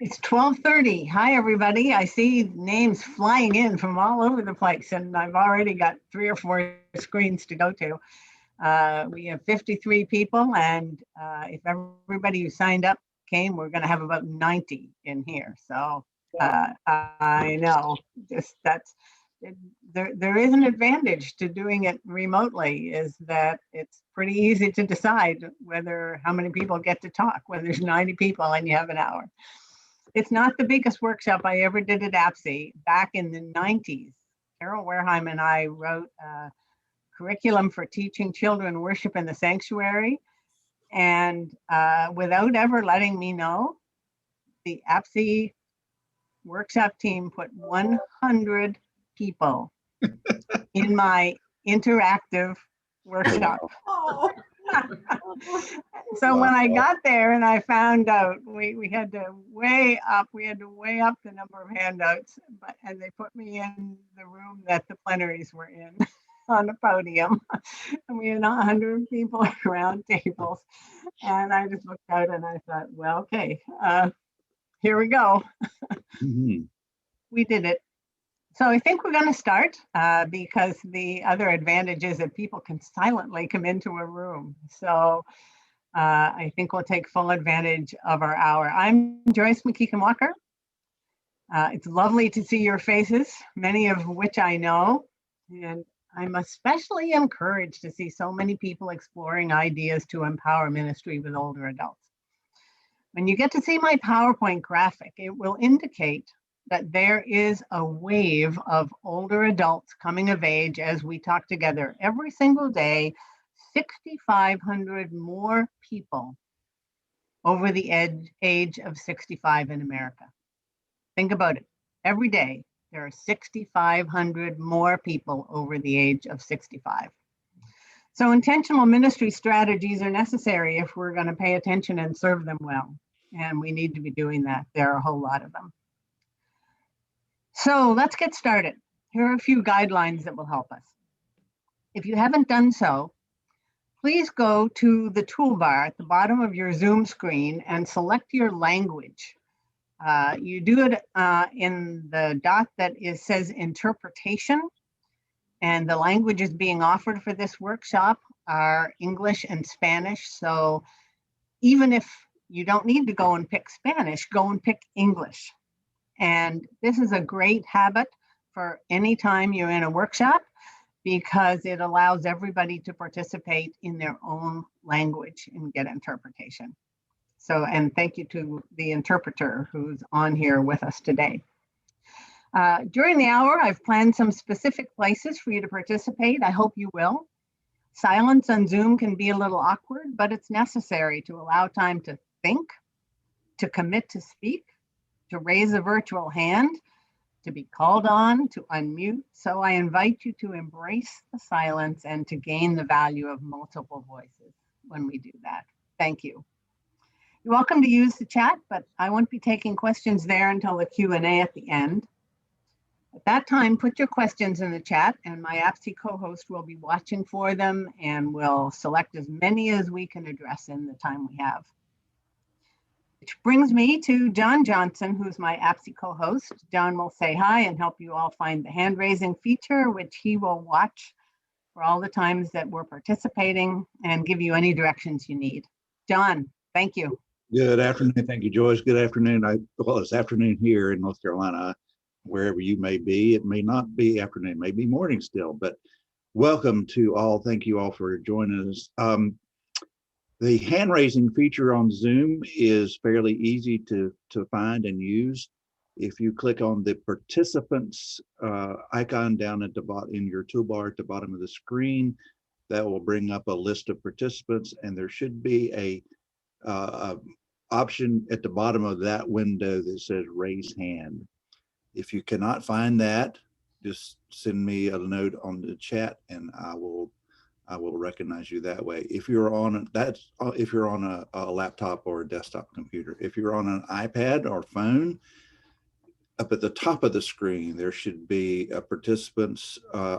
It's 12:30. Hi, everybody. I see names flying in from all over the place, and I've already got 3 or 4 screens to go to. We have 53 people, and if everybody who signed up came, we're going to have about 90 in here. So I know, just that's there is an advantage to doing it remotely, is that it's pretty easy to decide whether how many people get to talk when there's 90 people and you have an hour. It's not the biggest workshop I ever did at APSI. Back in the 90s, Carol Wareheim and I wrote a curriculum for teaching children worship in the sanctuary. And without ever letting me know, the APSI workshop team put 100 people in my interactive workshop. Oh. So when I got there and I found out, we had to weigh up the number of handouts, and they put me in the room that the plenaries were in on the podium. And we had 100 people around tables. And I just looked out and I thought, well, okay, here we go. We did it. So I think we're going to start because the other advantage is that people can silently come into a room. So I think we'll take full advantage of our hour. I'm Joyce McKeegan-Walker. It's lovely to see your faces, many of which I know. And I'm especially encouraged to see so many people exploring ideas to empower ministry with older adults. When you get to see my PowerPoint graphic, it will indicate that there is a wave of older adults coming of age as we talk together every single day, 6,500 more people over the age of 65 in America. Think about it. Every day, there are 6,500 more people over the age of 65. So intentional ministry strategies are necessary if we're going to pay attention and serve them well. And we need to be doing that. There are a whole lot of them. So let's get started. Here are a few guidelines that will help us. If you haven't done so, please go to the toolbar at the bottom of your Zoom screen and select your language. You do it in the dot that says interpretation, and the languages being offered for this workshop are English and Spanish. So even if you don't need to go and pick Spanish, go and pick English. And this is a great habit for any time you're in a workshop, because it allows everybody to participate in their own language and get interpretation. So, and thank you to the interpreter who's on here with us today. During the hour, I've planned some specific places for you to participate. I hope you will. Silence on Zoom can be a little awkward, but it's necessary to allow time to think, to commit to speak, to raise a virtual hand, to be called on, to unmute. So I invite you to embrace the silence and to gain the value of multiple voices when we do that. Thank you. You're welcome to use the chat, but I won't be taking questions there until the Q&A at the end. At that time, put your questions in the chat, and my APSI co-host will be watching for them, and we'll select as many as we can address in the time we have. Which brings me to John Johnson, who's my APSI co-host. John will say hi and help you all find the hand-raising feature, which he will watch for all the times that we're participating and give you any directions you need. John, thank you. Good afternoon. Thank you, Joyce. Good afternoon. Well, it's afternoon here in North Carolina, wherever you may be. It may not be afternoon, it may be morning still, but welcome to all. Thank you all for joining us. The hand-raising feature on Zoom is fairly easy to find and use. If you click on the participants icon down at the bottom in your toolbar at the bottom of the screen, that will bring up a list of participants, and there should be a option at the bottom of that window that says raise hand. If you cannot find that, just send me a note on the chat and I will recognize you that way. If you're on a laptop or a desktop computer. If you're on an iPad or phone, up at the top of the screen, there should be a participants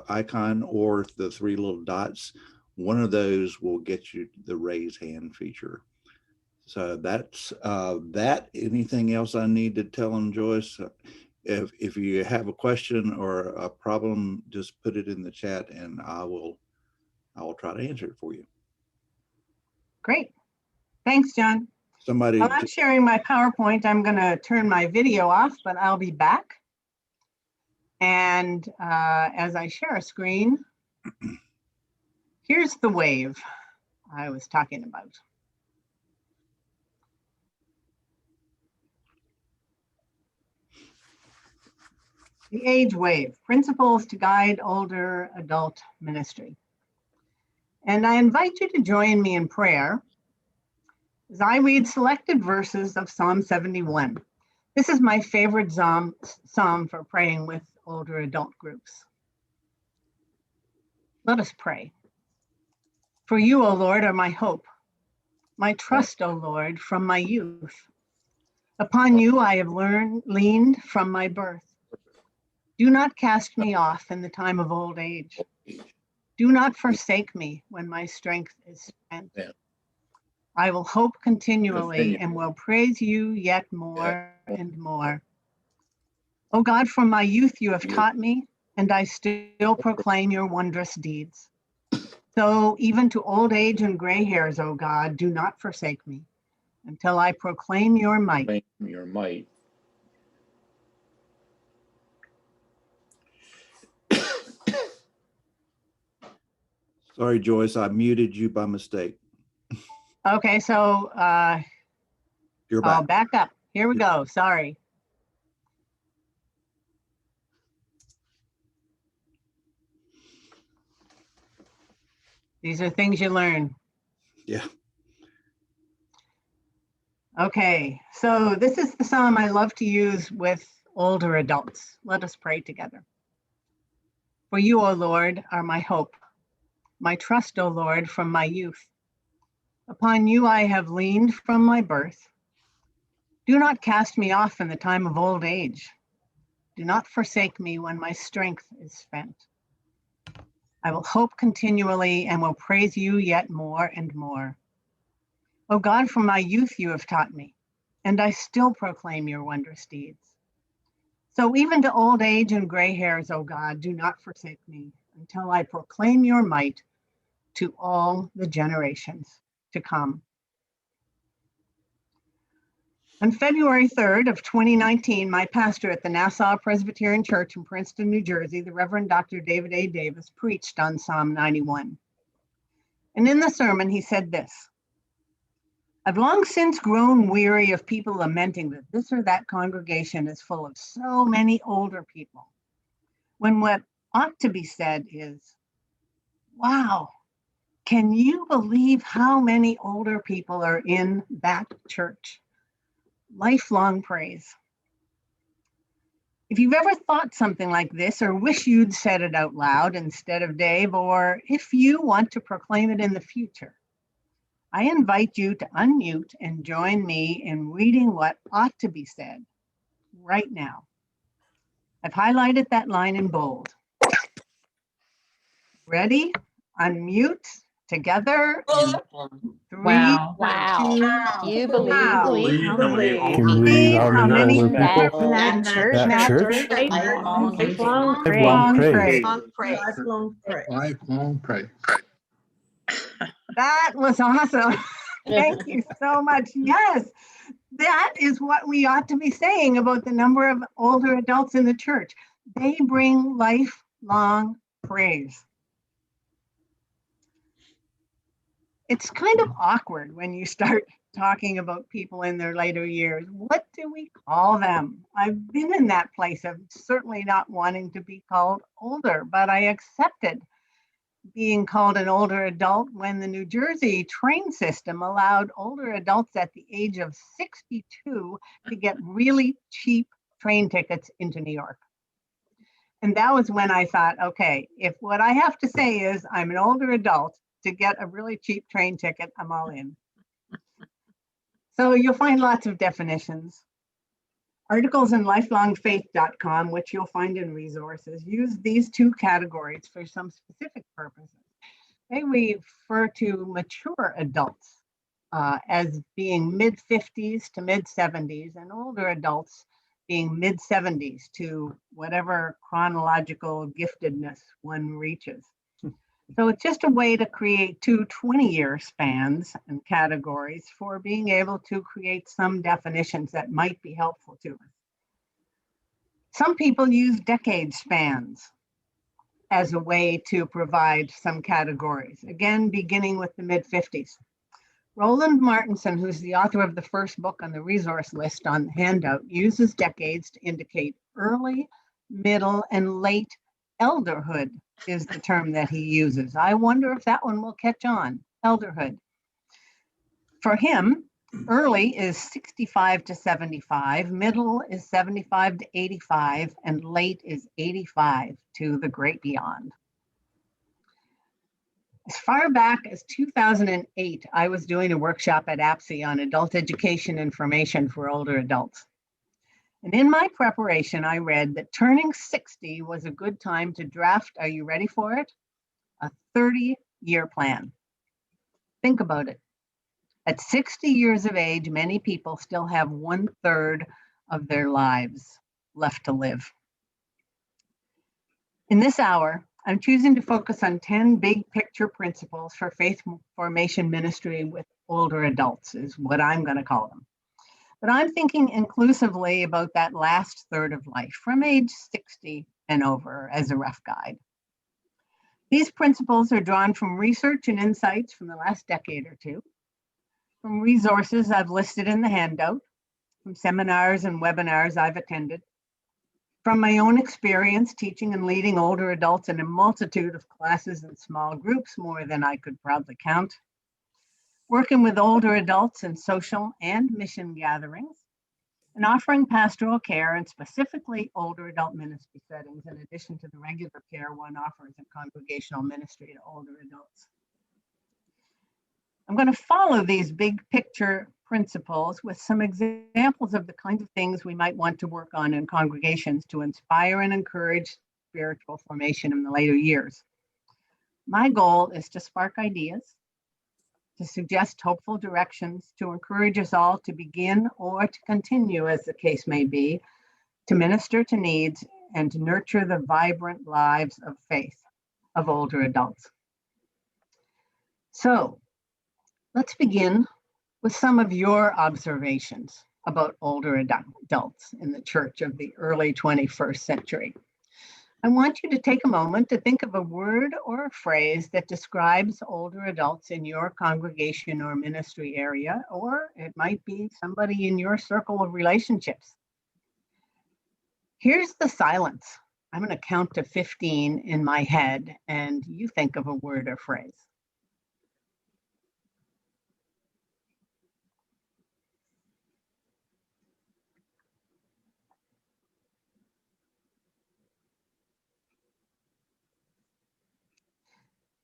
icon or the 3 little dots. One of those will get you the raise hand feature. So that's that. Anything else I need to tell them, Joyce? If you have a question or a problem, just put it in the chat and I will try to answer it for you. Great. Thanks, John. Somebody, While I'm sharing my PowerPoint, I'm going to turn my video off, but I'll be back. And as I share a screen, here's the wave I was talking about. The age wave, principles to guide older adult ministry. And I invite you to join me in prayer as I read selected verses of Psalm 71. This is my favorite psalm for praying with older adult groups. Let us pray. For you, O Lord, are my hope, my trust, O Lord, from my youth. Upon you I have leaned from my birth. Do not cast me off in the time of old age. Do not forsake me when my strength is spent. I will hope continually and will praise you yet more and more. O God, from my youth you have taught me, and I still proclaim your wondrous deeds. So even to old age and gray hairs, O God, do not forsake me until I proclaim your might. Your might. sorry, Joyce, I muted you by mistake. Okay, so You're I'll back. back up. Here we go. Sorry. These are things you learn. Yeah. Okay, so this is the psalm I love to use with older adults. Let us pray together. For you, O Lord, are my hope, my trust, O Lord, from my youth. Upon you I have leaned from my birth. Do not cast me off in the time of old age. Do not forsake me when my strength is spent. I will hope continually and will praise you yet more and more. O God, from my youth you have taught me, and I still proclaim your wondrous deeds. So even to old age and gray hairs, O God, do not forsake me until I proclaim your might to all the generations to come. On February 3rd of 2019, my pastor at the Nassau Presbyterian Church in Princeton, New Jersey, the Reverend Dr. David A. Davis, preached on Psalm 91. And in the sermon, he said this: I've long since grown weary of people lamenting that this or that congregation is full of so many older people, when what ought to be said is, wow, can you believe how many older people are in that church? Lifelong praise. If you've ever thought something like this or wish you'd said it out loud instead of Dave, or if you want to proclaim it in the future, I invite you to unmute and join me in reading what ought to be said right now. I've highlighted that line in bold. Ready? Unmute together in 3, Wow. 2, You wow. believe how many Can older believe how many older that people that church that church lifelong lifelong praise. Lifelong praise. That was awesome. Thank you so much. Yes, that is what we ought to be saying about the number of older adults in the church. They bring lifelong praise. It's kind of awkward when you start talking about people in their later years. What do we call them? I've been in that place of certainly not wanting to be called older, but I accepted being called an older adult when the New Jersey train system allowed older adults at the age of 62 to get really cheap train tickets into New York. And that was when I thought, okay, if what I have to say is I'm an older adult to get a really cheap train ticket, I'm all in. So you'll find lots of definitions. Articles in lifelongfaith.com, which you'll find in resources, use these two categories for some specific purposes. They refer to mature adults as being mid-50s to mid-70s, and older adults being mid-70s to whatever chronological giftedness one reaches. So it's just a way to create two 20-year spans and categories for being able to create some definitions that might be helpful to us. Some people use decade spans as a way to provide some categories, again, beginning with the mid-50s. Roland Martinson, who's the author of the first book on the resource list on the handout, uses decades to indicate early, middle, and late elderhood is the term that he uses. I wonder if that one will catch on, elderhood. For him, early is 65 to 75, middle is 75 to 85, and late is 85 to the great beyond. As far back as 2008, I was doing a workshop at APSI on adult education information for older adults. And in my preparation, I read that turning 60 was a good time to draft, are you ready for it? A 30-year plan. Think about it. At 60 years of age, many people still have 1/3 of their lives left to live. In this hour, I'm choosing to focus on 10 big picture principles for faith formation ministry with older adults, is what I'm going to call them. But I'm thinking inclusively about that last third of life, from age 60 and over, as a rough guide. These principles are drawn from research and insights from the last decade or two, from resources I've listed in the handout, from seminars and webinars I've attended, from my own experience teaching and leading older adults in a multitude of classes and small groups, more than I could proudly count, working with older adults in social and mission gatherings, and offering pastoral care in specifically older adult ministry settings, in addition to the regular care one offers in congregational ministry to older adults. I'm going to follow these big picture principles with some examples of the kinds of things we might want to work on in congregations to inspire and encourage spiritual formation in the later years. My goal is to spark ideas, to suggest hopeful directions, to encourage us all to begin or to continue, as the case may be, to minister to needs and to nurture the vibrant lives of faith of older adults. So let's begin with some of your observations about older adults in the church of the early 21st century. I want you to take a moment to think of a word or a phrase that describes older adults in your congregation or ministry area, or it might be somebody in your circle of relationships. Here's the silence. I'm going to count to 15 in my head, and you think of a word or phrase.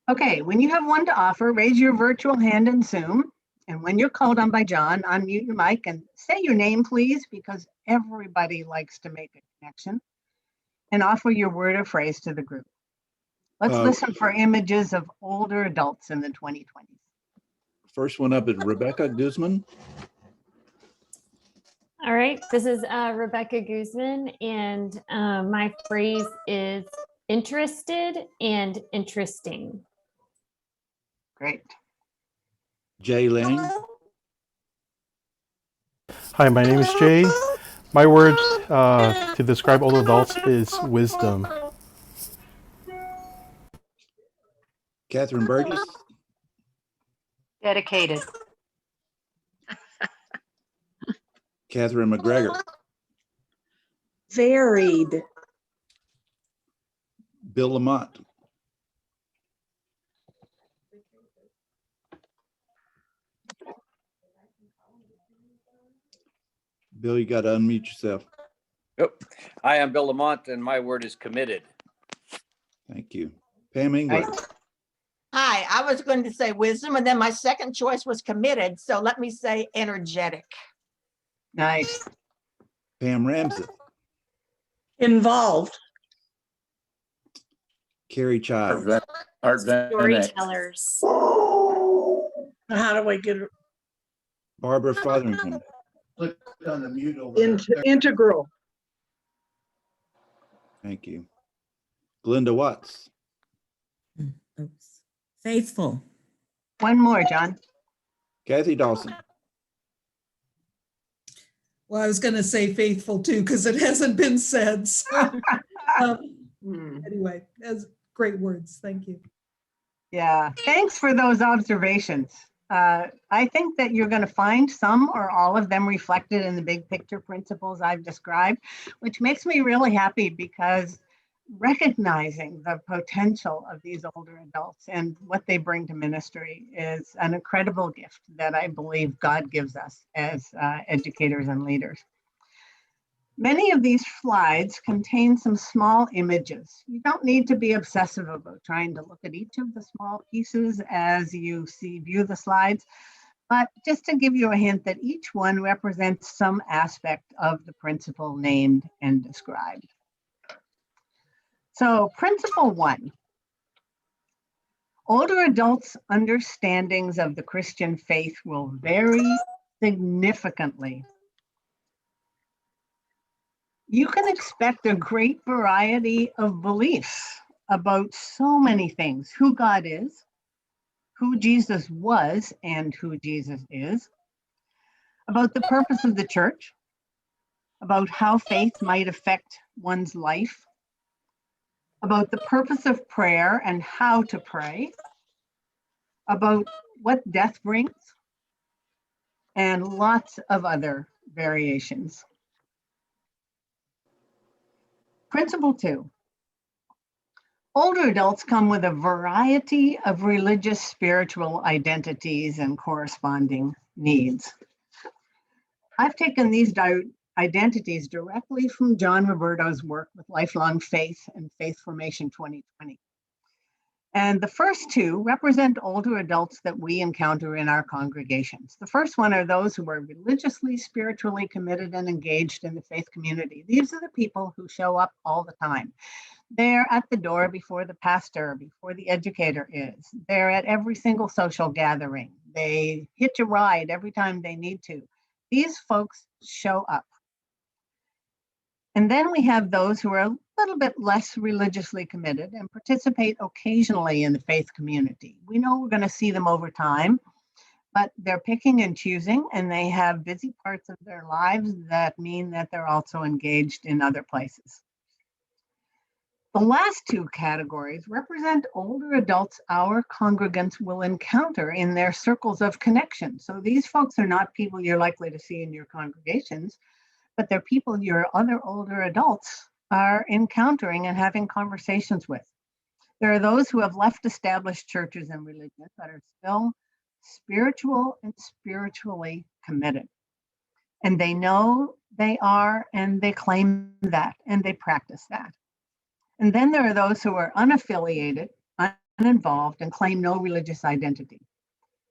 Okay, when you have one to offer, raise your virtual hand in Zoom. And when you're called on by John, unmute your mic and say your name, please, because everybody likes to make a connection, and offer your word or phrase to the group. Let's listen for images of older adults in the 2020s. First one up is Rebecca Guzman. All right, this is Rebecca Guzman, and my phrase is interested and interesting. Great. Jay Lang. Hi, my name is Jay. My word to describe older adults is wisdom. Catherine Burgess. Dedicated. Catherine McGregor. Varied. Bill Lamont. Bill, you got to unmute yourself. Yep. Hi, I'm Bill Lamont, and my word is committed. Thank you. Pam Engler. Right. Hi, I was going to say wisdom, and then my second choice was committed. So let me say energetic. Nice. Pam Ramsey. Involved. Carrie Child. Storytellers. How do I get it? Barbara Fotherington. Click on the mute over there. Integral. Thank you. Glenda Watts. Oops. Faithful. One more, John. Kathy Dawson. Well, I was going to say faithful too, because it hasn't been said. So, anyway, that's great words. Thank you. Yeah, thanks for those observations. I think that you're going to find some or all of them reflected in the big picture principles I've described, which makes me really happy because recognizing the potential of these older adults and what they bring to ministry is an incredible gift that I believe God gives us as educators and leaders. Many of these slides contain some small images. You don't need to be obsessive about trying to look at each of the small pieces as you view the slides, but just to give you a hint that each one represents some aspect of the principle named and described. So principle 1, older adults' understandings of the Christian faith will vary significantly. You can expect a great variety of beliefs about so many things: who God is, who Jesus was and who Jesus is, about the purpose of the church, about how faith might affect one's life, about the purpose of prayer and how to pray, about what death brings, and lots of other variations. Principle 2. Older adults come with a variety of religious, spiritual identities and corresponding needs. I've taken these identities directly from John Roberto's work with Lifelong Faith and Faith Formation 2020. And the first two represent older adults that we encounter in our congregations. The first one are those who are religiously, spiritually committed and engaged in the faith community. These are the people who show up all the time. They're at the door before the pastor, before the educator is. They're at every single social gathering. They hitch a ride every time they need to. These folks show up. And then we have those who are a little bit less religiously committed and participate occasionally in the faith community. We know we're going to see them over time, but they're picking and choosing, and they have busy parts of their lives that mean that they're also engaged in other places. The last two categories represent older adults our congregants will encounter in their circles of connection. So these folks are not people you're likely to see in your congregations, but they're people your other older adults are encountering and having conversations with. There are those who have left established churches and religions that are still spiritual and spiritually committed. And they know they are, and they claim that, and they practice that. And then there are those who are unaffiliated, uninvolved, and claim no religious identity.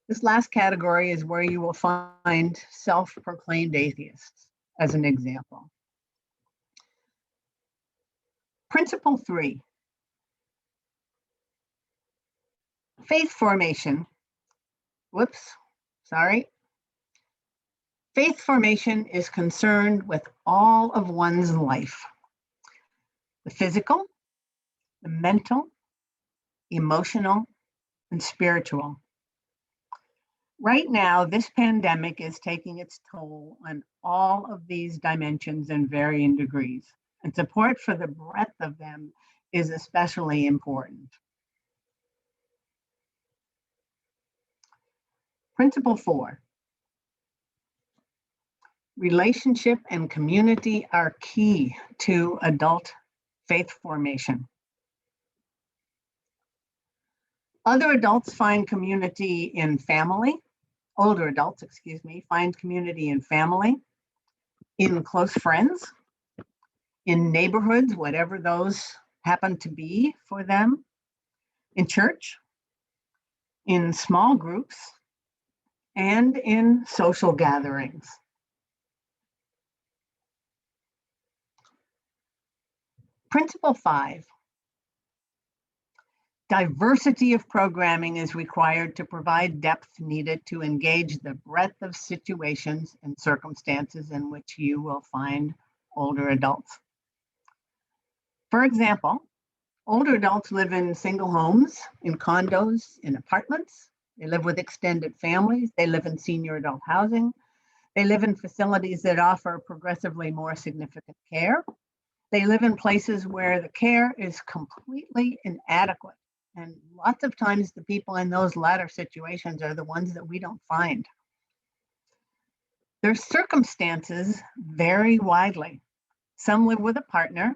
This last category is where you will find self-proclaimed atheists, as an example. Principle 3, faith formation. Faith formation is concerned with all of one's life: the physical, the mental, emotional, and spiritual. Right now, this pandemic is taking its toll on all of these dimensions in varying degrees, and support for the breadth of them is especially important. Principle 4, relationship and community are key to adult faith formation. Other adults find community in family. Older adults, find community in family, in close friends, in neighborhoods, whatever those happen to be for them, in church, in small groups, and in social gatherings. Principle 5, Diversity of programming is required to provide depth needed to engage the breadth of situations and circumstances in which you will find older adults. For example, older adults live in single homes, in condos, in apartments. They live with extended families. They live in senior adult housing. They live in facilities that offer progressively more significant care. They live in places where the care is completely inadequate. And lots of times the people in those latter situations are the ones that we don't find. Their circumstances vary widely. Some live with a partner,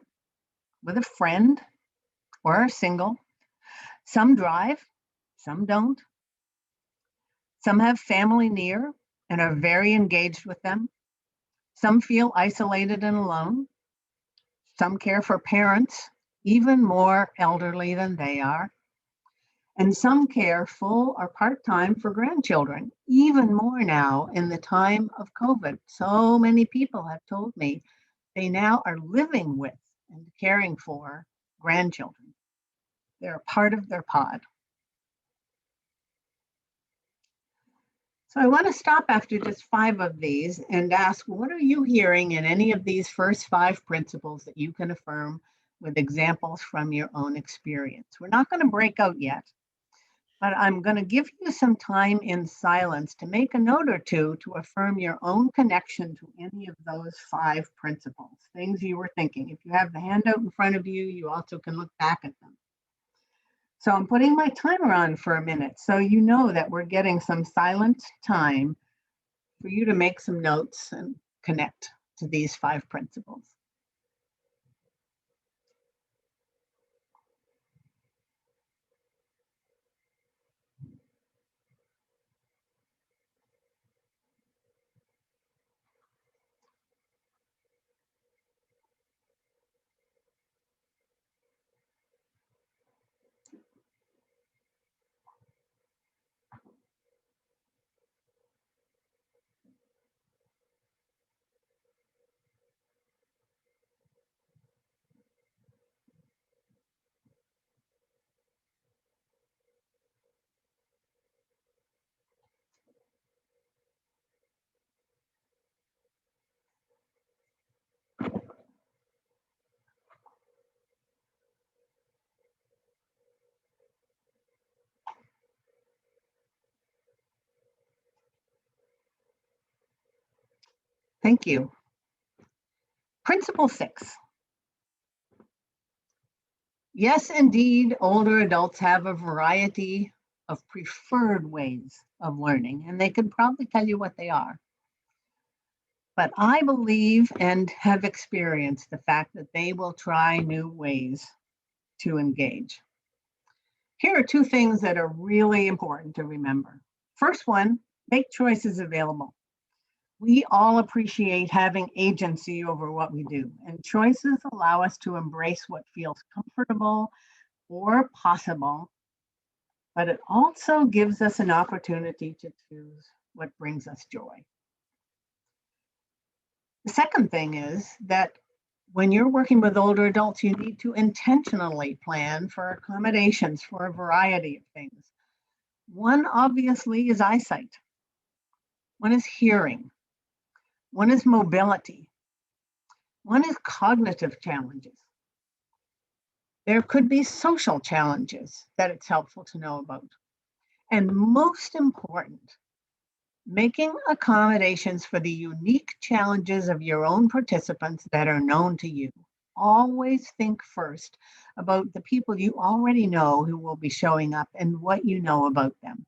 with a friend, or are single. Some drive, some don't. Some have family near and are very engaged with them. Some feel isolated and alone. Some care for parents, even more elderly than they are. And some care full or part-time for grandchildren, even more now in the time of COVID. So many people have told me they now are living with and caring for grandchildren. They're a part of their pod. So I want to stop after just 5 of these and ask, what are you hearing in any of these first 5 principles that you can affirm with examples from your own experience? We're not going to break out yet, but I'm going to give you some time in silence to make a note or two to affirm your own connection to any of those 5 principles, things you were thinking. If you have the handout in front of you, you also can look back at them. So I'm putting my timer on for a minute so you know that we're getting some silent time for you to make some notes and connect to these 5 principles. Thank you. Principle 6. Yes, indeed, older adults have a variety of preferred ways of learning, and they could probably tell you what they are. But I believe and have experienced the fact that they will try new ways to engage. Here are 2 things that are really important to remember. First one, make choices available. We all appreciate having agency over what we do, and choices allow us to embrace what feels comfortable or possible, but it also gives us an opportunity to choose what brings us joy. The second thing is that when you're working with older adults, you need to intentionally plan for accommodations for a variety of things. One obviously is eyesight. One is hearing. One is mobility. One is cognitive challenges. There could be social challenges that it's helpful to know about. And most important, making accommodations for the unique challenges of your own participants that are known to you. Always think first about the people you already know who will be showing up and what you know about them.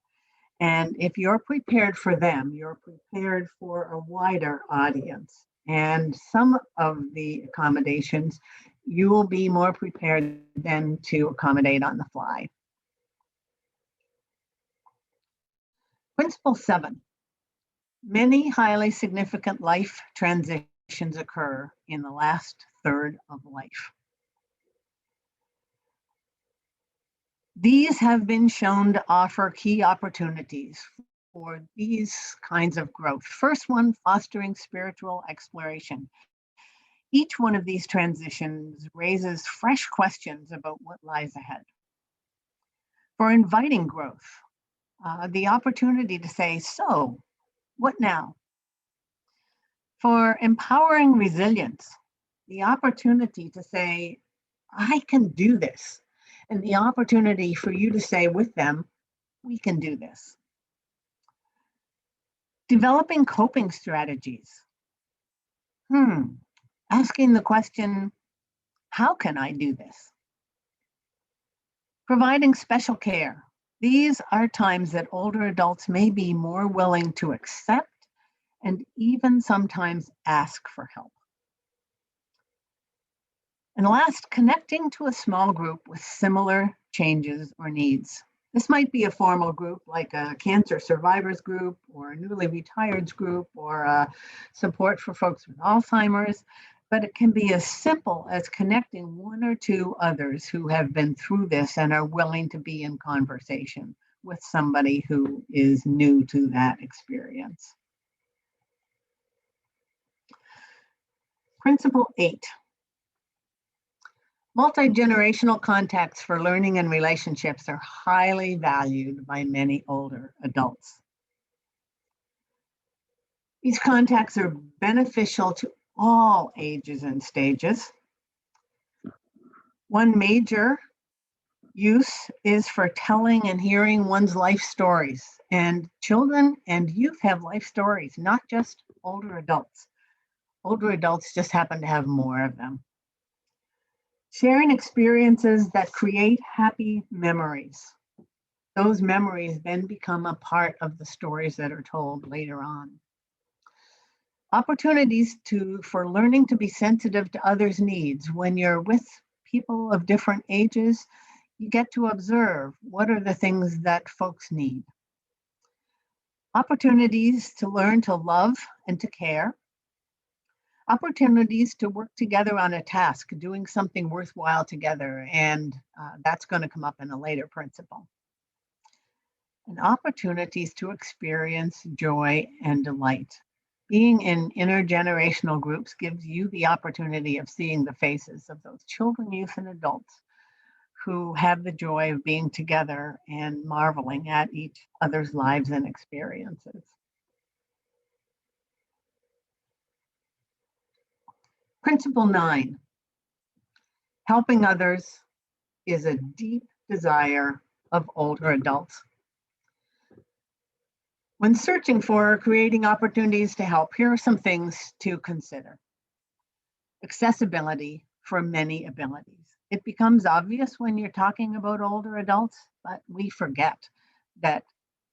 And if you're prepared for them, you're prepared for a wider audience. And some of the accommodations, you will be more prepared then to accommodate on the fly. Principle 7. Many highly significant life transitions occur in the last third of life. These have been shown to offer key opportunities for these kinds of growth. First one, fostering spiritual exploration. Each one of these transitions raises fresh questions about what lies ahead. For inviting growth, the opportunity to say, so what now? For empowering resilience, the opportunity to say, I can do this. And the opportunity for you to say with them, we can do this. Developing coping strategies. Asking the question, how can I do this? Providing special care. These are times that older adults may be more willing to accept and even sometimes ask for help. And last, connecting to a small group with similar changes or needs. This might be a formal group like a cancer survivors group or a newly retireds group or a support for folks with Alzheimer's, but it can be as simple as connecting one or two others who have been through this and are willing to be in conversation with somebody who is new to that experience. Principle 8. Multi-generational contacts for learning and relationships are highly valued by many older adults. These contacts are beneficial to all ages and stages. One major use is for telling and hearing one's life stories. And children and youth have life stories, not just older adults. Older adults just happen to have more of them. Sharing experiences that create happy memories. Those memories then become a part of the stories that are told later on. Opportunities for learning to be sensitive to others' needs. When you're with people of different ages, you get to observe what are the things that folks need. Opportunities to learn to love and to care. Opportunities to work together on a task, doing something worthwhile together, and that's going to come up in a later principle. And opportunities to experience joy and delight. Being in intergenerational groups gives you the opportunity of seeing the faces of those children, youth, and adults who have the joy of being together and marveling at each other's lives and experiences. Principle 9, helping others is a deep desire of older adults. When searching for or creating opportunities to help, here are some things to consider. Accessibility for many abilities. It becomes obvious when you're talking about older adults, but we forget that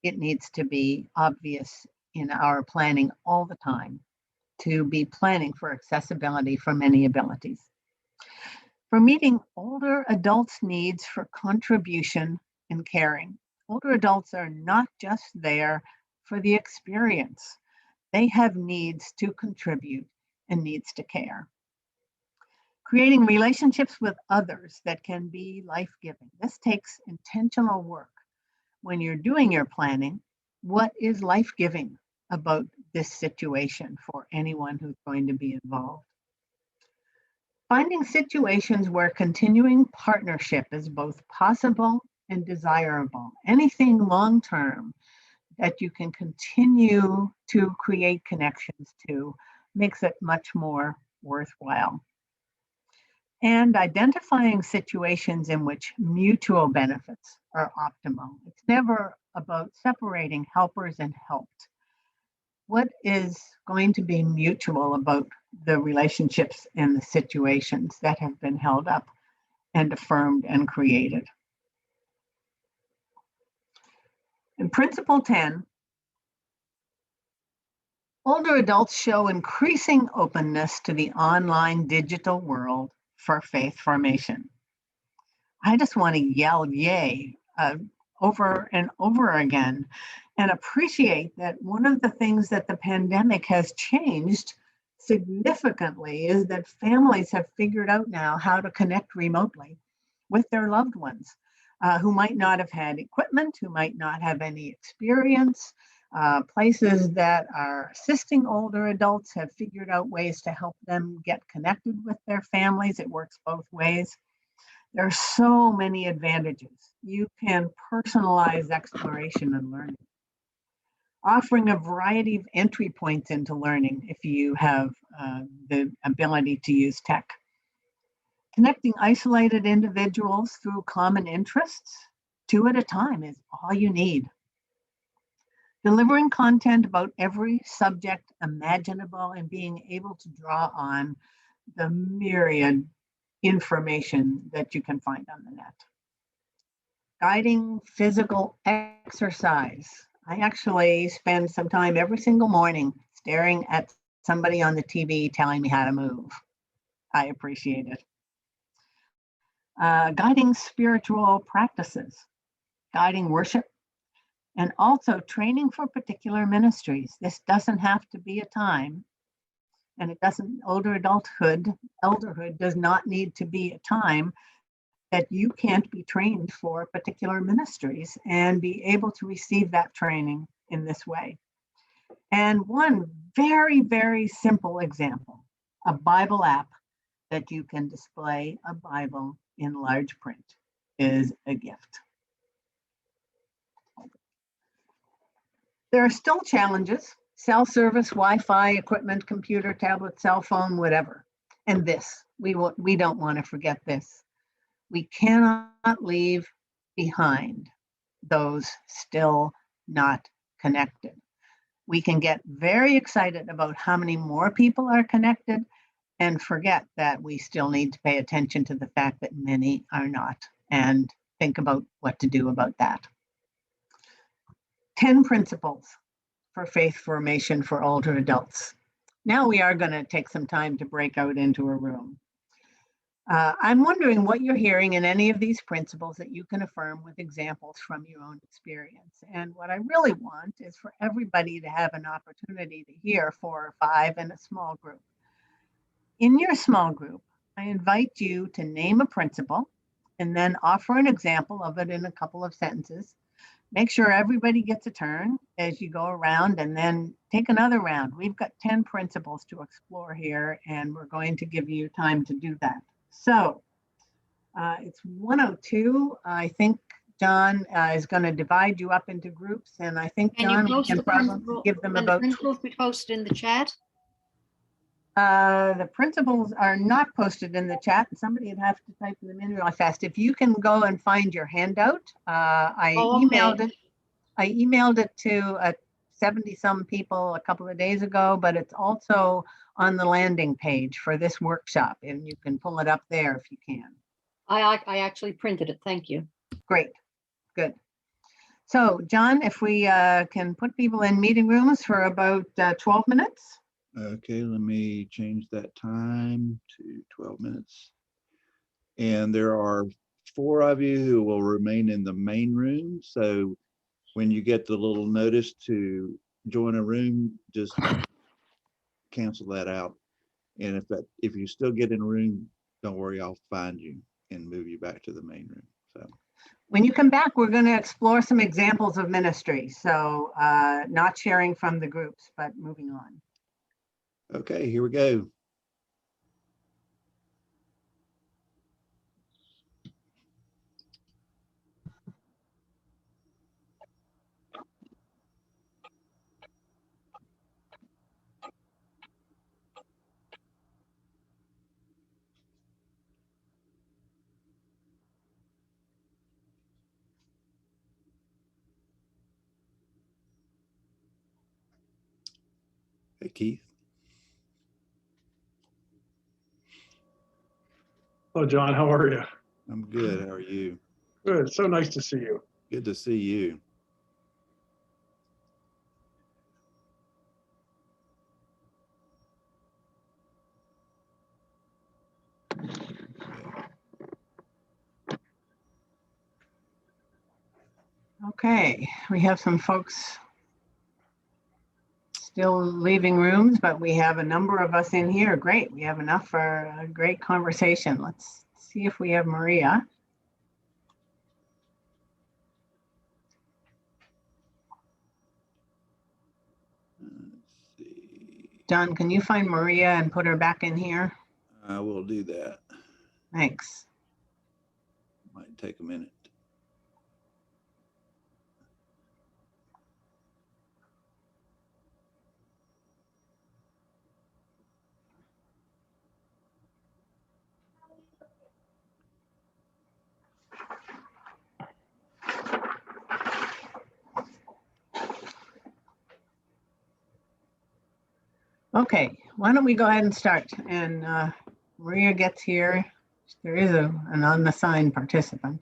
it needs to be obvious in our planning all the time, to be planning for accessibility for many abilities. For meeting older adults' needs for contribution and caring. Older adults are not just there for the experience. They have needs to contribute and needs to care. Creating relationships with others that can be life-giving. This takes intentional work. When you're doing your planning, what is life-giving about this situation for anyone who's going to be involved? Finding situations where continuing partnership is both possible and desirable. Anything long-term that you can continue to create connections to makes it much more worthwhile. And identifying situations in which mutual benefits are optimal. It's never about separating helpers and helped. What is going to be mutual about the relationships and the situations that have been held up and affirmed and created? In Principle 10, older adults show increasing openness to the online digital world for faith formation. I just want to yell yay over and over again and appreciate that one of the things that the pandemic has changed significantly is that families have figured out now how to connect remotely with their loved ones who might not have had equipment, who might not have any experience. Places that are assisting older adults have figured out ways to help them get connected with their families. It works both ways. There are so many advantages. You can personalize exploration and learning, offering a variety of entry points into learning if you have the ability to use tech. Connecting isolated individuals through common interests, 2 at a time, is all you need. Delivering content about every subject imaginable and being able to draw on the myriad information that you can find on the net. Guiding physical exercise. I actually spend some time every single morning staring at somebody on the TV telling me how to move. I appreciate it. Guiding spiritual practices, guiding worship, and also training for particular ministries. This doesn't have to be a time, and it doesn't, elderhood does not need to be a time that you can't be trained for particular ministries and be able to receive that training in this way. And one very, very simple example, a Bible app that you can display a Bible in large print is a gift. There are still challenges: cell service, Wi-Fi, equipment, computer, tablet, cell phone, whatever. And this, we don't want to forget this. We cannot leave behind those still not connected. We can get very excited about how many more people are connected and forget that we still need to pay attention to the fact that many are not, and think about what to do about that. 10 principles for faith formation for older adults. Now we are going to take some time to break out into a room. I'm wondering what you're hearing in any of these principles that you can affirm with examples from your own experience. And what I really want is for everybody to have an opportunity to hear 4 or 5 in a small group. In your small group, I invite you to name a principle and then offer an example of it in a couple of sentences. Make sure everybody gets a turn as you go around, and then take another round. We've got 10 principles to explore here, and we're going to give you time to do that. So it's 1:02. I think John is going to divide you up into groups, and I think, John, we can probably give them about... Principles be posted in the chat? The principles are not posted in the chat, and somebody would have to type them in really fast. If you can go and find your handout, I emailed it to 70-some people a couple of days ago, but it's also on the landing page for this workshop, and you can pull it up there if you can. I actually printed it. Thank you. Great, good. So, John, if we can put people in meeting rooms for about 12 minutes. Okay, let me change that time to 12 minutes. And there are 4 of you who will remain in the main room. So when you get the little notice to join a room, just cancel that out. And if you still get in a room, don't worry, I'll find you and move you back to the main room. So when you come back, we're going to explore some examples of ministry. So not sharing from the groups, but moving on. Okay, here we go. Hey, Keith. Hello, John. How are you? I'm good. How are you? Good. So nice to see you. Good to see you. Okay, we have some folks still leaving rooms, but we have a number of us in here. Great, we have enough for a great conversation. Let's see if we have Maria. Let's see. John, can you find Maria and put her back in here? I will do that. Thanks. Might take a minute. Okay, why don't we go ahead and start? And Maria gets here. There is an unassigned participant.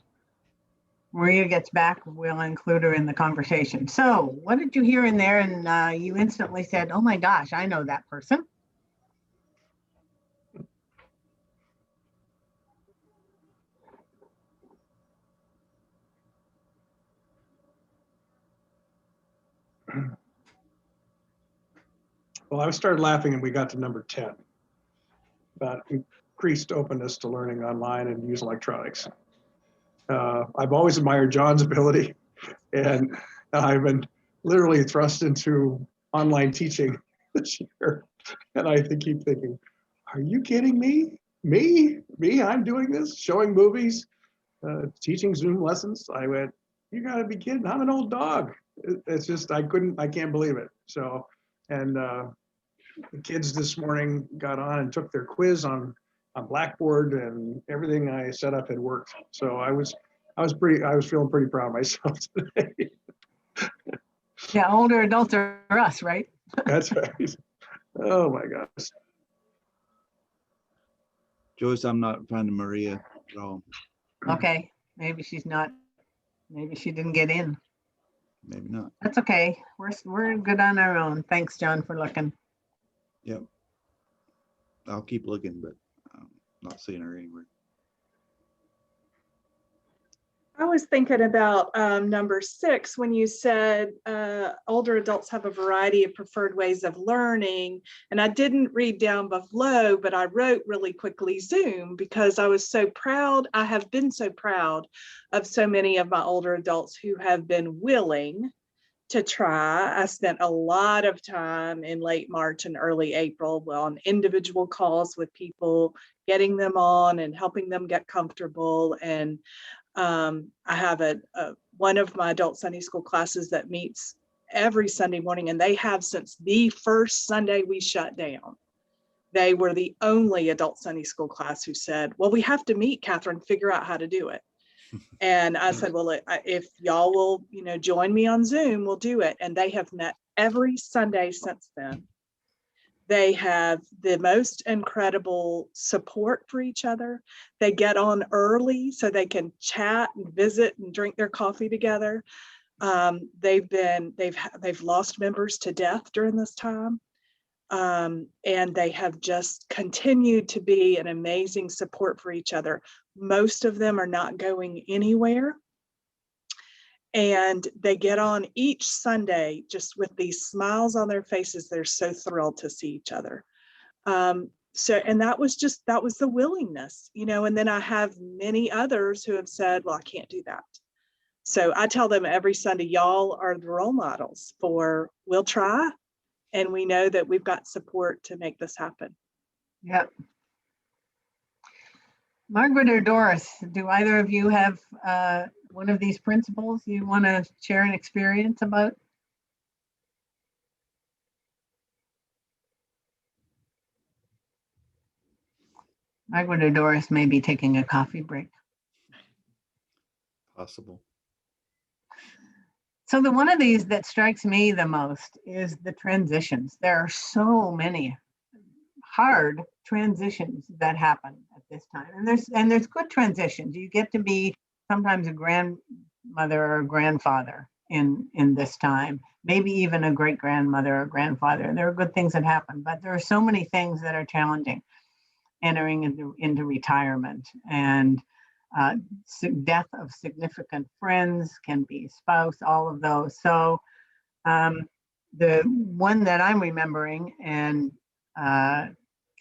Maria gets back, we'll include her in the conversation. So what did you hear in there? And you instantly said, oh my gosh, I know that person. Well, I started laughing and we got to number 10. About increased openness to learning online and use electronics. I've always admired John's ability, and I've been literally thrust into online teaching this year. And I keep thinking, are you kidding me? Me? I'm doing this, showing movies, teaching Zoom lessons. I went, you gotta be kidding. I'm an old dog. It's just, I can't believe it. So, and the kids this morning got on and took their quiz on Blackboard, and everything I set up had worked. So I was feeling pretty proud of myself today. Yeah, older adults are us, right? That's right. Oh my gosh. Joyce, I'm not finding Maria at all. Okay, maybe she's not, maybe she didn't get in. Maybe not. That's okay. We're good on our own. Thanks, John, for looking. Yep. I'll keep looking, but I'm not seeing her anywhere. I was thinking about number 6 when you said older adults have a variety of preferred ways of learning. And I didn't read down below, but I wrote really quickly Zoom because I was so proud. I have been so proud of so many of my older adults who have been willing to try. I spent a lot of time in late March and early April on individual calls with people, getting them on and helping them get comfortable. And I have one of my adult Sunday school classes that meets every Sunday morning, and they have since the first Sunday we shut down. They were the only adult Sunday school class who said, well, we have to meet, Catherine, figure out how to do it. And I said, well, if y'all will, join me on Zoom, we'll do it. And they have met every Sunday since then. They have the most incredible support for each other. They get on early so they can chat and visit and drink their coffee together. They've lost members to death during this time. And they have just continued to be an amazing support for each other. Most of them are not going anywhere. And they get on each Sunday just with these smiles on their faces. They're so thrilled to see each other. And that was the willingness, and then I have many others who have said, well, I can't do that. So I tell them every Sunday, y'all are the role models for we'll try. And we know that we've got support to make this happen. Yep. Margaret or Doris, do either of you have one of these principles you want to share an experience about? Margaret or Doris may be taking a coffee break. Possible. So the one of these that strikes me the most is the transitions. There are so many hard transitions that happen at this time. And there's good transitions. You get to be sometimes a grandmother or a grandfather in this time, maybe even a great grandmother or grandfather. There are good things that happen, but there are so many things that are challenging. Entering into retirement and death of significant friends, can be spouse, all of those. So the one that I'm remembering, and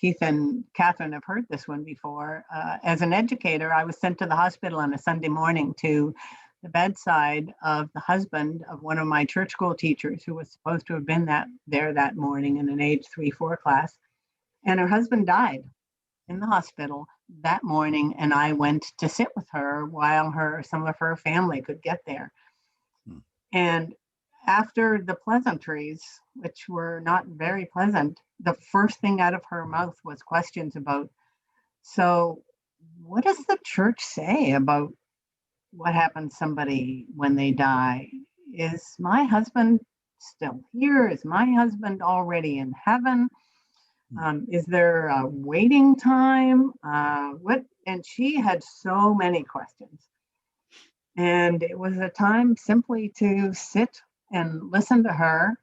Keith and Catherine have heard this one before, as an educator, I was sent to the hospital on a Sunday morning to the bedside of the husband of one of my church school teachers who was supposed to have been there that morning in an age 3-4 class. And her husband died. in the hospital that morning, and I went to sit with her while some of her family could get there. And after the pleasantries, which were not very pleasant, the first thing out of her mouth was questions about, so what does the church say about what happens to somebody when they die? Is my husband still here? Is my husband already in heaven? Is there a waiting time? And she had so many questions. And it was a time simply to sit and listen to her,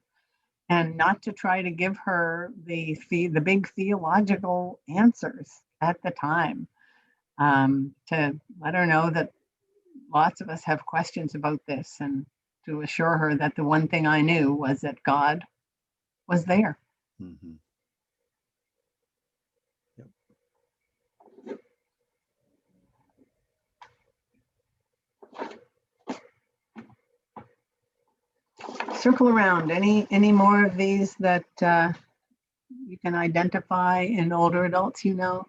and not to try to give her the big theological answers at the time. To let her know that lots of us have questions about this, and to assure her that the one thing I knew was that God was there. Mhm. Circle around. Any more of these that you can identify in older adults, you know?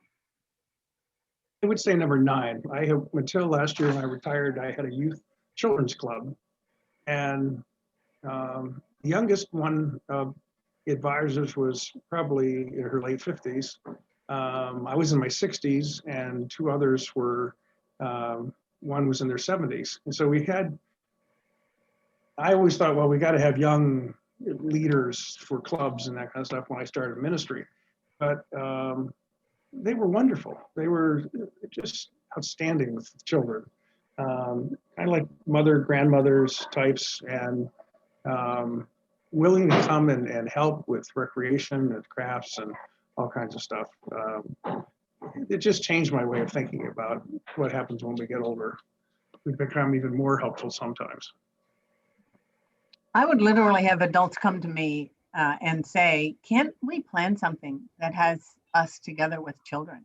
I would say number 9. I have, until last year when I retired, I had a youth children's club. And the youngest one of the advisors was probably in her late 50s. I was in my 60s, and 2 others were, one was in their 70s. And so I always thought, well, we got to have young leaders for clubs and that kind of stuff when I started ministry. But they were wonderful. They were just outstanding with children, kind of like mother, grandmothers types, and willing to come and help with recreation and crafts and all kinds of stuff. It just changed my way of thinking about what happens when we get older. We become even more helpful sometimes. I would literally have adults come to me and say, can't we plan something that has us together with children?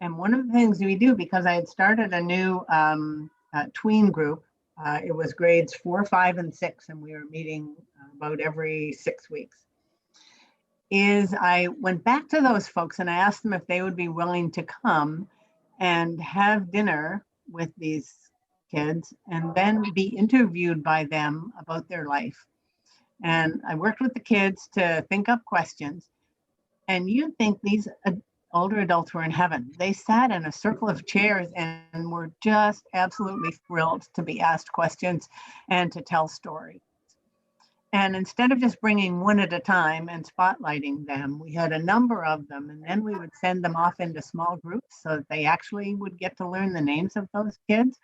And one of the things we do, because I had started a new tween group, it was grades 4, 5, and 6, and we were meeting about every 6 weeks, is I went back to those folks and I asked them if they would be willing to come and have dinner with these kids and then be interviewed by them about their life. And I worked with the kids to think up questions. And you'd think these older adults were in heaven. They sat in a circle of chairs and were just absolutely thrilled to be asked questions and to tell stories. And instead of just bringing one at a time and spotlighting them, we had a number of them, and then we would send them off into small groups so that they actually would get to learn the names of those kids,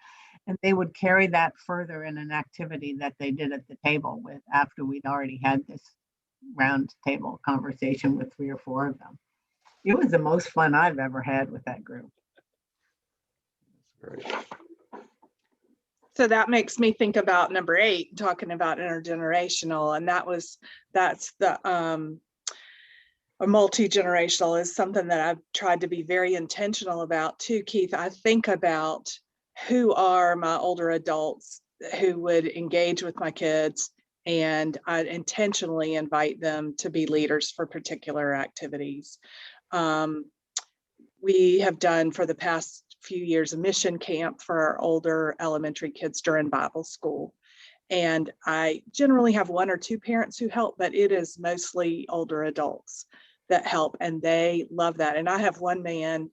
and they would carry that further in an activity that they did at the table with after we'd already had this round table conversation with 3 or 4 of them. It was the most fun I've ever had with that group. That's great. So that makes me think about number 8, talking about intergenerational, and that's the a multi-generational is something that I've tried to be very intentional about too, Keith. I think about who are my older adults who would engage with my kids, and I intentionally invite them to be leaders for particular activities. We have done for the past few years a mission camp for our older elementary kids during Bible school. And I generally have 1 or 2 parents who help, but it is mostly older adults that help, and they love that. And I have one man,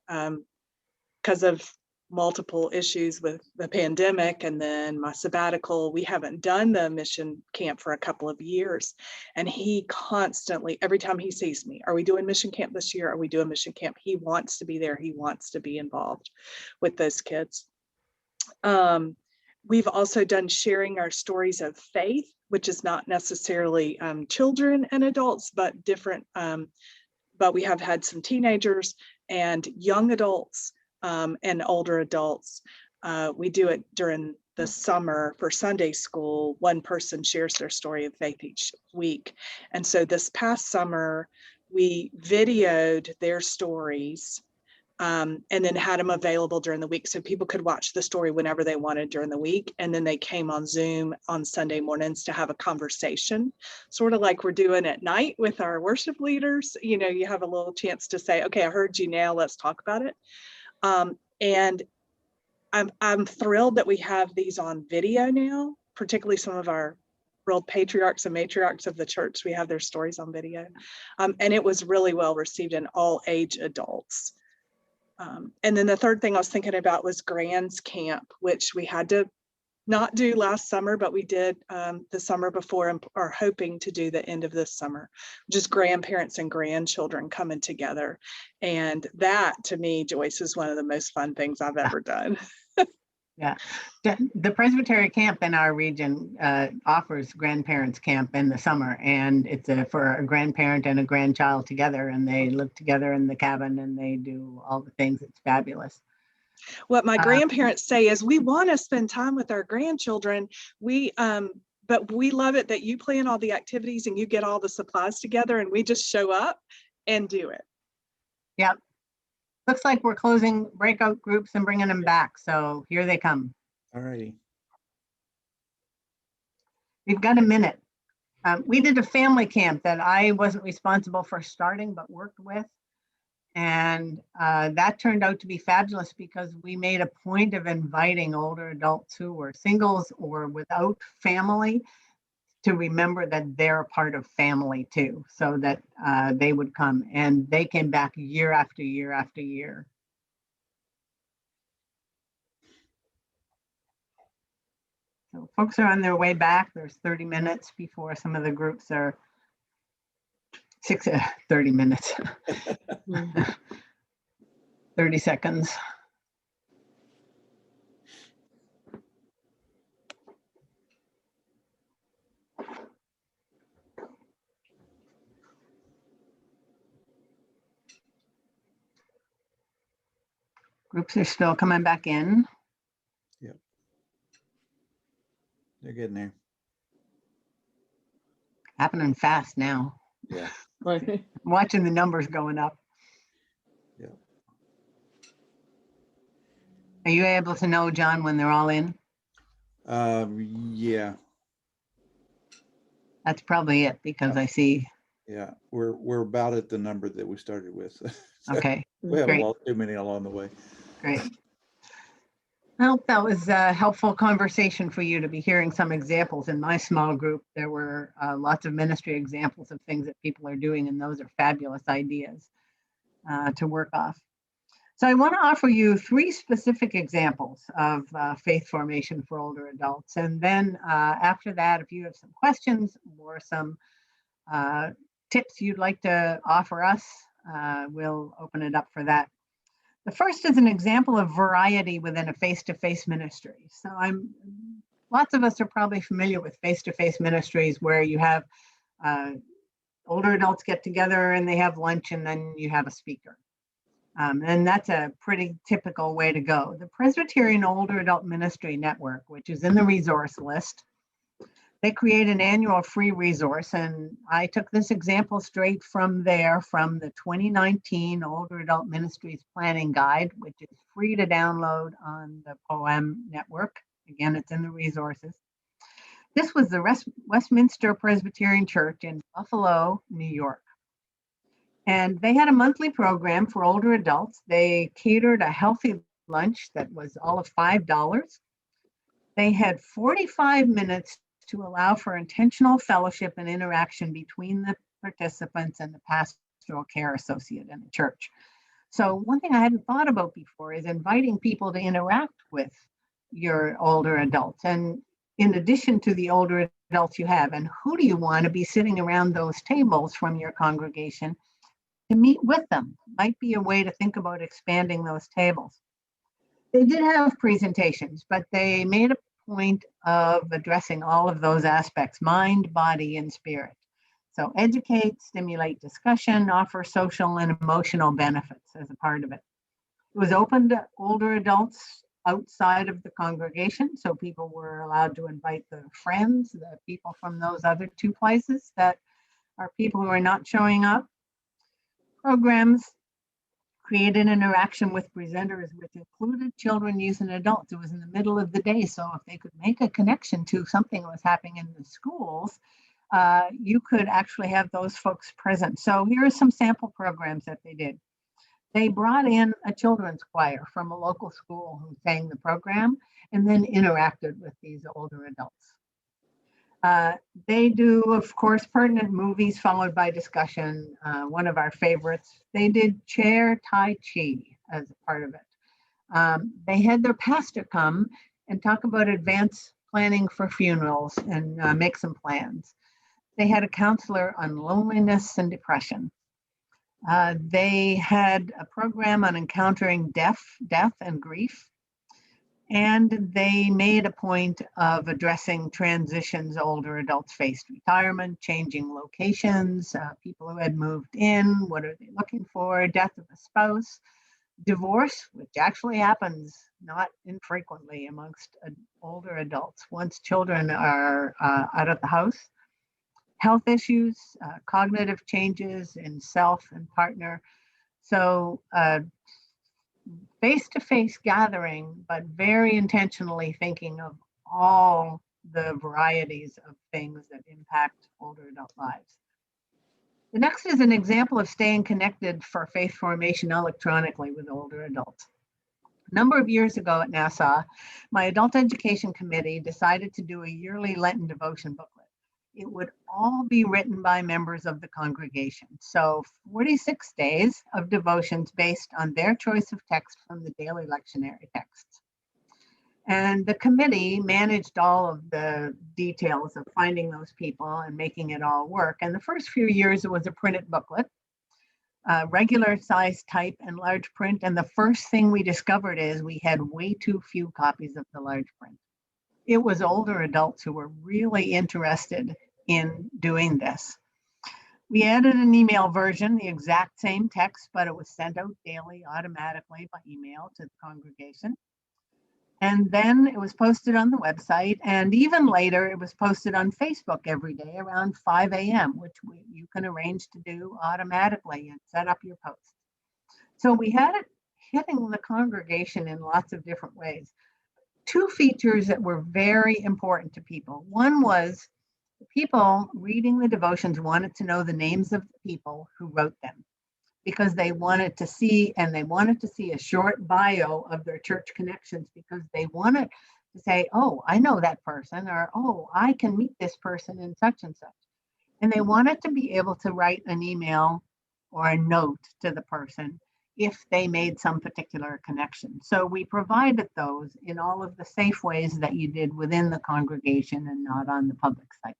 because of multiple issues with the pandemic and then my sabbatical, we haven't done the mission camp for a couple of years. And he constantly, every time he sees me, are we doing mission camp this year? Are we doing mission camp? He wants to be there. He wants to be involved with those kids. We've also done sharing our stories of faith, which is not necessarily children and adults, but different. But we have had some teenagers and young adults and older adults. We do it during the summer for Sunday school. One person shares their story of faith each week. And so this past summer, we videoed their stories and then had them available during the week so people could watch the story whenever they wanted during the week. And then they came on Zoom on Sunday mornings to have a conversation, sort of like we're doing at night with our worship leaders. You know, you have a little chance to say, okay, I heard you now, let's talk about it. And I'm thrilled that we have these on video now, particularly some of our real patriarchs and matriarchs of the church. We have their stories on video. And it was really well received in all age adults. And then the third thing I was thinking about was Grand's Camp, which we had to not do last summer, but we did the summer before and are hoping to do the end of this summer, just grandparents and grandchildren coming together. And that, to me, Joyce, is one of the most fun things I've ever done. Yeah, the Presbytery camp in our region offers grandparents camp in the summer, and it's for a grandparent and a grandchild together, and they live together in the cabin and they do all the things. It's fabulous. What my grandparents say is, we want to spend time with our grandchildren. But we love it that you plan all the activities and you get all the supplies together and we just show up and do it. Yep. Looks like we're closing breakout groups and bringing them back. So here they come. All righty. We've got a minute. We did a family camp that I wasn't responsible for starting, but worked with. And that turned out to be fabulous because we made a point of inviting older adults who were singles or without family to remember that they're a part of family too, so that they would come, and they came back year after year after year. So folks are on their way back. There's 30 minutes before some of the groups are 30 minutes, 30 seconds. Groups are still coming back in. Yep. They're getting there. Happening fast now. Yeah. I'm watching the numbers going up. Yeah. Are you able to know, John, when they're all in? Yeah. That's probably it because I see. Yeah, we're about at the number that we started with. So okay. We haven't Great. lost too many along the way. Great. Well, that was a helpful conversation for you to be hearing some examples. In my small group, there were lots of ministry examples of things that people are doing, and those are fabulous ideas to work off. So I want to offer you 3 specific examples of faith formation for older adults. And then after that, if you have some questions or some tips you'd like to offer us, we'll open it up for that. The first is an example of variety within a face-to-face ministry. So lots of us are probably familiar with face-to-face ministries where you have older adults get together and they have lunch and then you have a speaker. And that's a pretty typical way to go. The Presbyterian Older Adult Ministry Network, which is in the resource list, they create an annual free resource, and I took this example straight from there, from the 2019 Older Adult Ministries Planning Guide, which is free to download on the POAMN network. Again, it's in the resources. This was the Westminster Presbyterian Church in Buffalo, New York. And they had a monthly program for older adults. They catered a healthy lunch that was all of $5. They had 45 minutes to allow for intentional fellowship and interaction between the participants and the pastoral care associate in the church. So one thing I hadn't thought about before is inviting people to interact with your older adults. And in addition to the older adults you have, and who do you want to be sitting around those tables from your congregation to meet with them? Might be a way to think about expanding those tables. They did have presentations, but they made a point of addressing all of those aspects: mind, body, and spirit. So educate, stimulate discussion, offer social and emotional benefits as a part of it. It was open to older adults outside of the congregation, so people were allowed to invite the friends, the people from those other 2 places that are people who are not showing up. Programs created interaction with presenters, which included children, youth, and adults. It was in the middle of the day, so if they could make a connection to something that was happening in the schools, you could actually have those folks present. So here are some sample programs that they did. They brought in a children's choir from a local school who sang the program and then interacted with these older adults. They do, of course, pertinent movies followed by discussion. One of our favorites, they did chair Tai Chi as a part of it. They had their pastor come and talk about advanced planning for funerals and make some plans. They had a counselor on loneliness and depression. They had a program on encountering death and grief. And they made a point of addressing transitions older adults faced: retirement, changing locations, people who had moved in, what are they looking for, death of a spouse, divorce, which actually happens not infrequently amongst older adults once children are out of the house, health issues, cognitive changes in self and partner. So face-to-face gathering, but very intentionally thinking of all the varieties of things that impact older adult lives. The next is an example of staying connected for faith formation electronically with older adults. A number of years ago at Nassau, my adult education committee decided to do a yearly Lenten devotion booklet. It would all be written by members of the congregation. So 46 days of devotions based on their choice of text from the daily lectionary texts. And the committee managed all of the details of finding those people and making it all work. And the first few years, it was a printed booklet, regular size type and large print. And the first thing we discovered is we had way too few copies of the large print. It was older adults who were really interested in doing this. We added an email version, the exact same text, but it was sent out daily automatically by email to the congregation. And then it was posted on the website, and even later it was posted on Facebook every day around 5 a.m., which you can arrange to do automatically and set up your post. So we had it hitting the congregation in lots of different ways. Two features that were very important to people. One was the people reading the devotions wanted to know the names of the people who wrote them, because they wanted to see, and they wanted to see a short bio of their church connections, because they wanted to say, oh, I know that person, or oh, I can meet this person in such and such. And they wanted to be able to write an email or a note to the person if they made some particular connection. So we provided those in all of the safe ways that you did within the congregation and not on the public sites.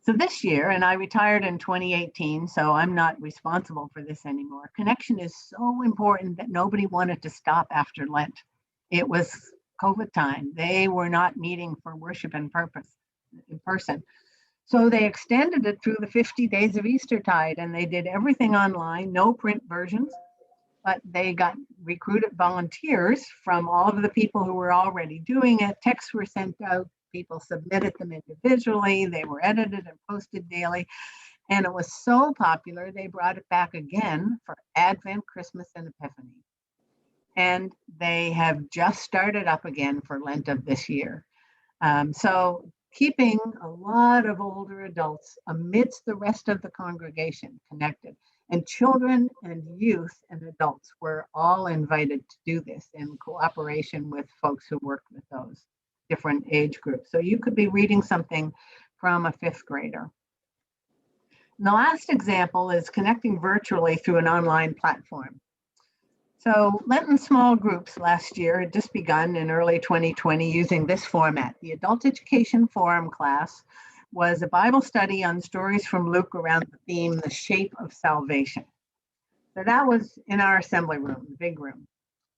So this year, and I retired in 2018, so I'm not responsible for this anymore. Connection is so important that nobody wanted to stop after Lent. It was COVID time. They were not meeting for worship and purpose in person. So they extended it through the 50 days of Eastertide, and they did everything online, no print versions, but they got recruited volunteers from all of the people who were already doing it. Texts were sent out, people submitted them individually, they were edited and posted daily, and it was so popular, they brought it back again for Advent, Christmas, and Epiphany. And they have just started up again for Lent of this year. So keeping a lot of older adults amidst the rest of the congregation connected. And children and youth and adults were all invited to do this in cooperation with folks who worked with those different age groups. So you could be reading something from a fifth grader. And the last example is connecting virtually through an online platform. So Lenten small groups last year had just begun in early 2020 using this format. The Adult Education Forum class was a Bible study on stories from Luke around the theme, the shape of salvation. So that was in our assembly room, the big room.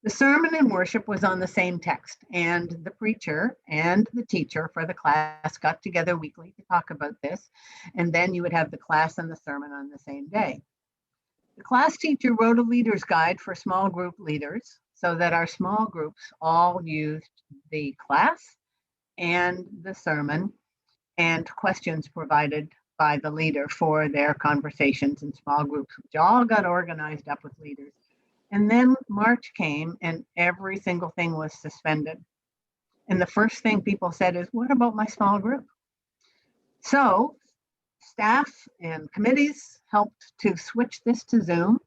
The sermon and worship was on the same text, and the preacher and the teacher for the class got together weekly to talk about this, and then you would have the class and the sermon on the same day. The class teacher wrote a leader's guide for small group leaders so that our small groups all used the class and the sermon and questions provided by the leader for their conversations in small groups, which all got organized up with leaders. And then March came and every single thing was suspended. And the first thing people said is, what about my small group? So staff and committees helped to switch this to Zoom.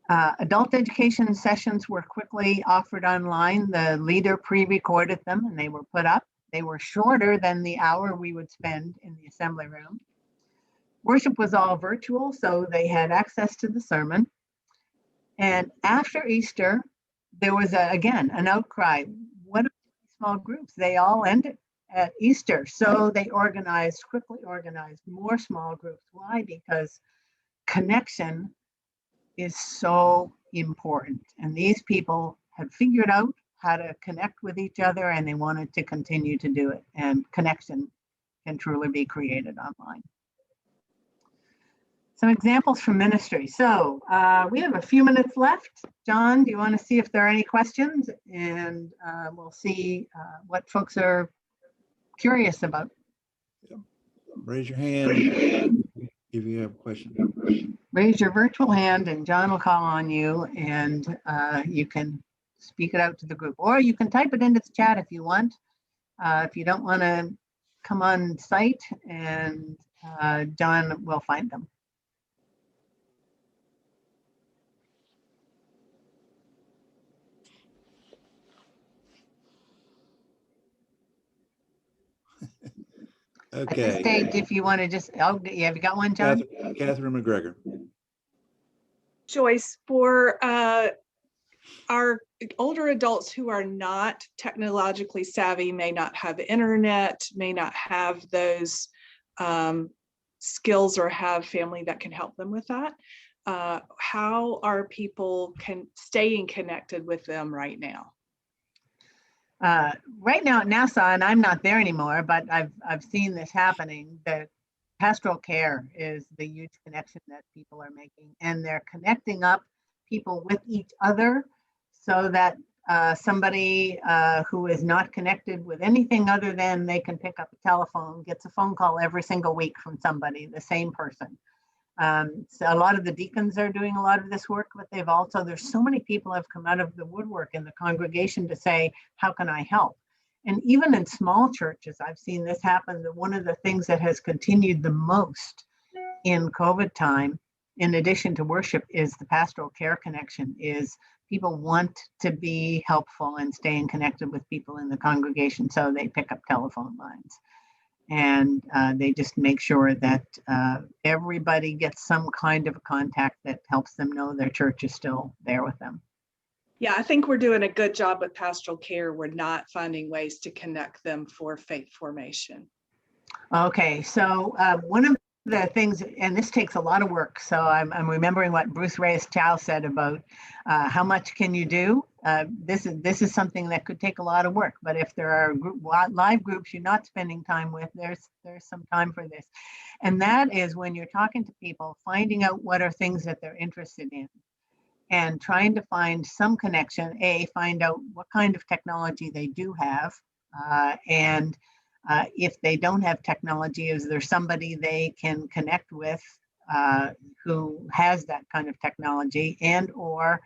Adult education sessions were quickly offered online. The leader pre-recorded them and they were put up. They were shorter than the hour we would spend in the assembly room. Worship was all virtual, so they had access to the sermon. And after Easter, there was again an outcry. What about small groups? They all ended at Easter. So they quickly organized more small groups. Why? Because connection is so important. And these people had figured out how to connect with each other and they wanted to continue to do it. And connection can truly be created online. Some examples from ministry. So we have a few minutes left. John, do you want to see if there are any questions? And we'll see what folks are curious about. Raise your hand if you have a question. Raise your virtual hand and John will call on you and you can speak it out to the group. Or you can type it into the chat if you want. If you don't want to come on site, and John will find them. Okay. At this stage, if you want to just, oh, yeah, have you got one, John? Catherine McGregor. Joyce, for our older adults who are not technologically savvy, may not have the may not have those skills or have family that can help them with that. How are people staying connected with them right now? Right now at NASA, and I'm not there anymore, but I've seen this happening, that pastoral care is the huge connection that people are making, and they're connecting up people with each other so that somebody who is not connected with anything other than they can pick up a telephone gets a phone call every single week from somebody, the same person. So a lot of the deacons are doing a lot of this work, but there's so many people have come out of the woodwork in the congregation to say, how can I help? And even in small churches, I've seen this happen, that one of the things that has continued the most in COVID time, in addition to worship, is the pastoral care connection, is people want to be helpful and staying connected with people in the congregation. So they pick up telephone lines. And they just make sure that everybody gets some kind of a contact that helps them know their church is still there with them. Yeah, I think we're doing a good job with pastoral care. We're not finding ways to connect them for faith formation. Okay, so one of the things, and this takes a lot of work, so I'm remembering what Bruce Reyes-Chow said about how much can you do? This is something that could take a lot of work, but if there are live groups you're not spending time with, there's some time for this. And that is when you're talking to people, finding out what are things that they're interested in and trying to find some connection, find out what kind of technology they do have, and if they don't have technology, is there somebody they can connect with who has that kind of technology, and or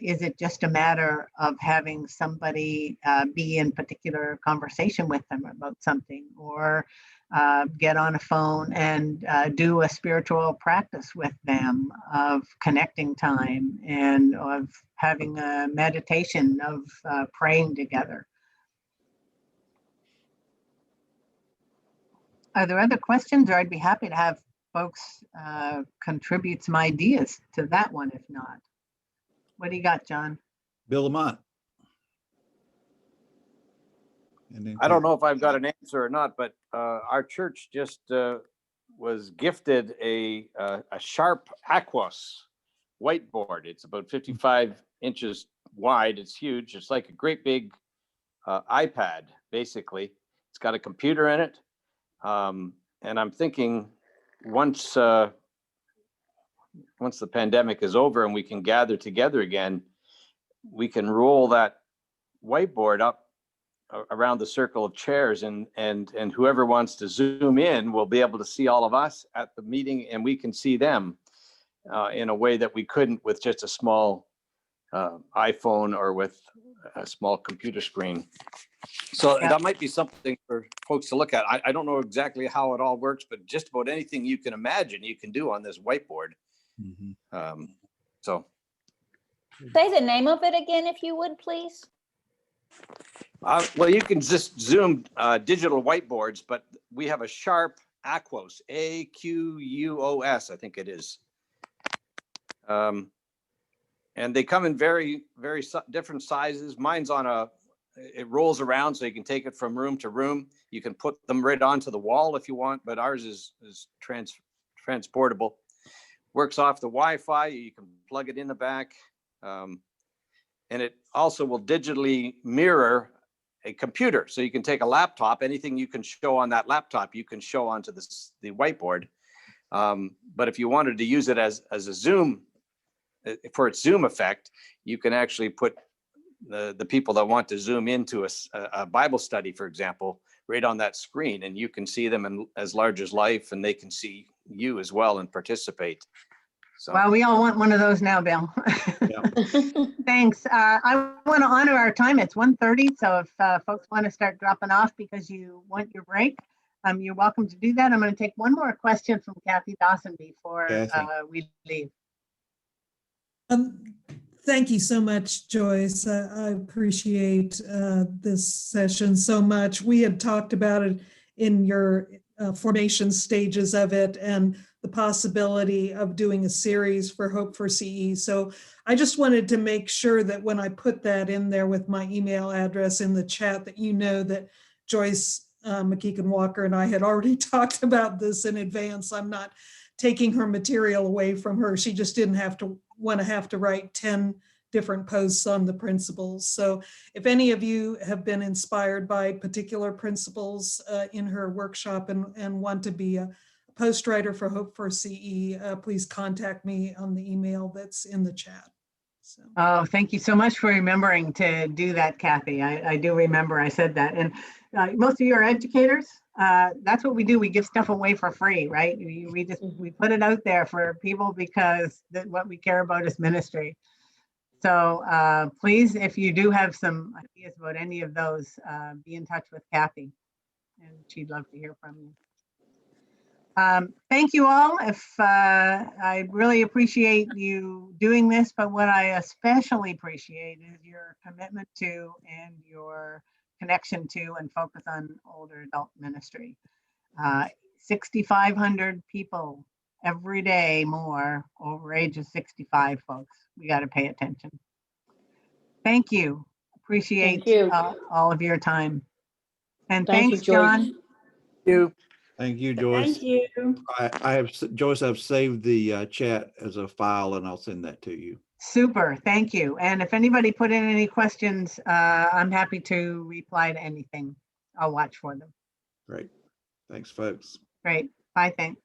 is it just a matter of having somebody be in particular conversation with them about something, or get on a phone and do a spiritual practice with them of connecting time and of having a meditation of praying together. Are there other questions, or I'd be happy to have folks contribute some ideas to that one, if not. What do you got, John? Bill Lamont. I don't know if I've got an answer or not, but our church just was gifted a Sharp Aquos whiteboard. It's about 55 inches wide. It's huge. It's like a great big iPad, basically. It's got a computer in it. And I'm thinking once the pandemic is over and we can gather together again, we can roll that whiteboard up around the circle of chairs, and whoever wants to zoom in will be able to see all of us at the meeting, and we can see them in a way that we couldn't with just a small iPhone or with a small computer screen. So that might be something for folks to look at. I don't know exactly how it all works, but just about anything you can imagine you can do on this whiteboard. So Say the name of it again, if you would, please. well, you can just zoom digital whiteboards, but we have a Sharp Aquos, AQUOS, I think it is. And they come in very different sizes. Mine's on it rolls around, so you can take it from room to room. You can put them right onto the wall if you want, but ours is transportable. Works off the Wi-Fi. You can plug it in the back. And it also will digitally mirror a computer. So you can take a laptop, anything you can show on that laptop, you can show onto the whiteboard. But if you wanted to use it as a Zoom, for its Zoom effect, you can actually put the people that want to zoom into a Bible study, for example, right on that screen, and you can see them as large as life, and they can see you as well and participate. So. Well, we all want one of those now, Bill. Thanks. I want to honor our time. It's 1:30, so if folks want to start dropping off because you want your break, you're welcome to do that. I'm going to take one more question from Kathy Dawson before we leave. Thank you so much, Joyce. I appreciate this session so much. We had talked about it in your formation stages of it and the possibility of doing a series for Hope for CE. So I just wanted to make sure that when I put that in there with my email address in the chat, that you know that Joyce McKeegan Walker and I had already talked about this in advance. I'm not taking her material away from her. She just didn't want to write 10 different posts on the principles. So if any of you have been inspired by particular principles in her workshop and want to be a post writer for Hope for CE, please contact me on the email that's in the chat. So. Oh, thank you so much for remembering to do that, Kathy. I do remember I said that. And most of you are educators. That's what we do. We give stuff away for free, right? We put it out there for people because what we care about is ministry. So please, if you do have some ideas about any of those, be in touch with Kathy, and she'd love to hear from you. Thank you all. I really appreciate you doing this, but what I especially appreciate is your commitment to and your connection to and focus on older adult ministry. 6,500 people every day more over age of 65, folks. We got to pay attention. Thank you. Appreciate all of your time. And thanks, John. Thank you. Thank you, Joyce. Thank you. I have, Joyce, I've saved the chat as a file and I'll send that to you. Super, thank you. And if anybody put in any questions, I'm happy to reply to anything. I'll watch for them. Great. Thanks, folks. Great. Bye, thanks.